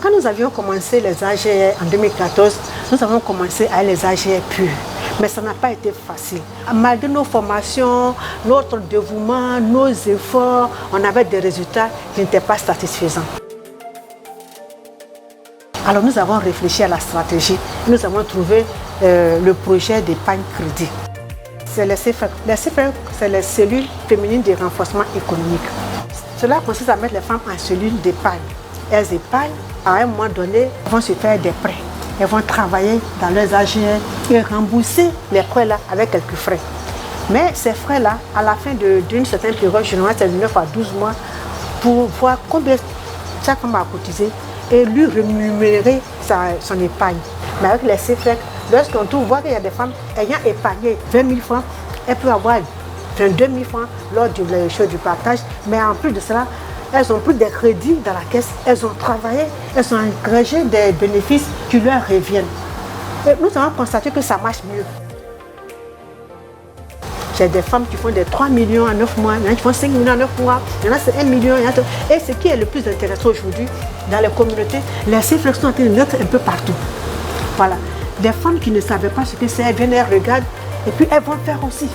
Quand nous avions commencé les AGR en 2014, nous avons commencé à les AGR purs. Mais ça n'a pas été facile. Malgré nos formations, notre dévouement, nos efforts, on avait des résultats qui n'étaient pas satisfaisants. Alors nous avons réfléchi à la stratégie. Nous avons trouvé le projet d'épargne crédit. C'est les CFEC. Les CFEC, c'est les cellules féminines de renforcement économique. Cela consiste à mettre les femmes en cellules d'épargne. Elles épargnent, à un moment donné, elles vont se faire des prêts. Elles vont travailler dans leurs AGR et rembourser les prêts-là avec quelques frais. Mais ces frais-là, à la fin d'une certaine période, généralement c'est de 9 à 12 mois, pour voir combien chaque femme a cotisé et lui rémunérer son épargne. Mais avec les CFEC, lorsqu'on voit qu'il y a des femmes ayant épargné 20 000 francs, elles peuvent avoir 22 000 francs lors du partage. Mais en plus de cela, elles ont pris des crédits dans la caisse, elles ont travaillé, elles ont engrangé des bénéfices qui leur reviennent. Et nous avons constaté que ça marche mieux. J'ai des femmes qui font des 3 millions en 9 mois, il y en a qui font 5 millions en 9 mois, il y en a c'est 1 million. Et ce qui est le plus intéressant aujourd'hui, dans les communautés, les CFEC sont en train de naître un peu partout. Voilà. Des femmes qui ne savaient pas ce que c'est, elles viennent, elles regardent, et puis elles vont faire aussi.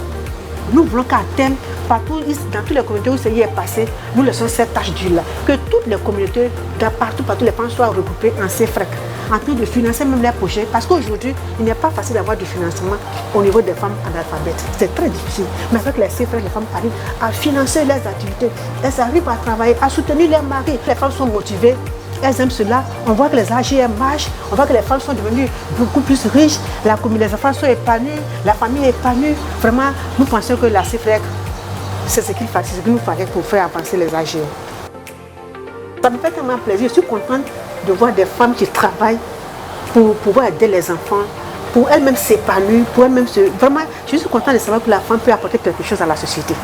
Nous voulons qu'à terme, partout, dans toutes les communautés où ce qui est passé, nous laissons cette tâche d'huile-là. Que toutes les communautés, partout, les femmes soient regroupées en CFEC, en train de financer même les projets. Parce qu'aujourd'hui, il n'est pas facile d'avoir du financement au niveau des femmes analphabètes. C'est très difficile. Mais avec les CFEC, les femmes arrivent à financer leurs activités. Elles arrivent à travailler, à soutenir leurs maris. Les femmes sont motivées. Elles aiment cela, on voit que les AGR marchent, on voit que les femmes sont devenues beaucoup plus riches, les enfants sont épanouis, la famille est épanouie. Vraiment, nous pensons que la CFEC, c'est ce qu'il nous fallait pour faire avancer les AGR. Ça me fait tellement plaisir, je suis contente de voir des femmes qui travaillent pour pouvoir aider les enfants, pour elles-mêmes s'épanouir, pour elles-mêmes se... Vraiment, je suis contente de savoir que la femme peut apporter quelque chose à la société.